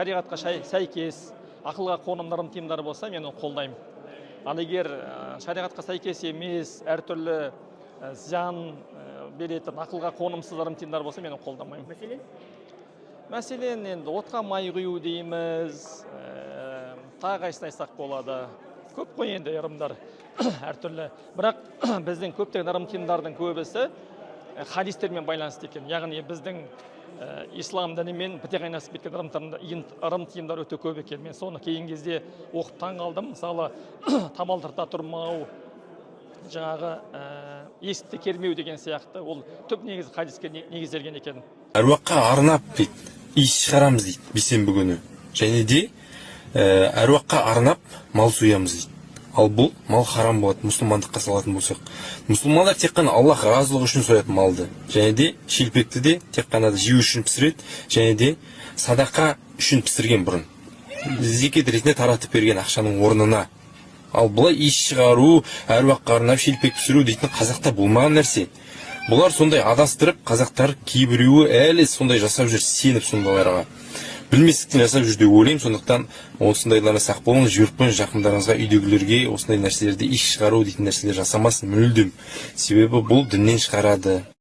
шариғатқа сәйкес, ақылға қонымды ырым-тыйымдар болса, мен оны қолдаймын. Ал егер шариғатқа сәйкес емес, әртүрлі зиян беретін, ақылға қонымсыз ырым-тыйымдар болса, мен оны қолдамаймын. Мәселен, енді отқа май құю дейміз, тағы қайсысын айтсақ болады. Көп қой енді ырымдар әртүрлі. Бірақ біздің көптеген ырым-тыйымдардың көбісі хадистермен байланысты екен. Яғни біздің ислам дінімен біте қайнасып кеткен ырым-тыйымдар өте көп екен. Мен соны кейін кезде оқып таң қалдым. Мысалы, табалдырықта тұрмау, жаңағы есікті кермеу деген сияқты. Ол түп негізі хадиске негізделген екен. Әруаққа арнап дейді, иіс шығарамыз дейді, бейсенбі күні. Және де әруаққа арнап мал соямыз дейді. Ал бұл мал харам болады, мұсылмандыққа салатын болсақ. Мұсылмандар тек қана Аллах разылығы үшін сояды малды. Және де шелпекті де тек қана жеу үшін пісіреді, және де садақа үшін пісірген бұрын. Зекет ретінде таратып берген ақшаның орнына. Ал бұлай иіс шығару, әруаққа арнап шелпек пісіру дейтін қазақта болмаған нәрсе. Бұлар сондай адастырып, қазақтар кейбіреуі әлі сондай жасап жүр, сеніп сондайларға. Білместіктен жасап жүр деп ойлаймын, сондықтан осындайларына сақ болыңыз, жіберіп қойыңыз жақындарыңызға, үйдегілерге осындай нәрселерді иіс шығару дейтін нәрселер жасамасын мүлдем. Себебі бұл діннен шығарады.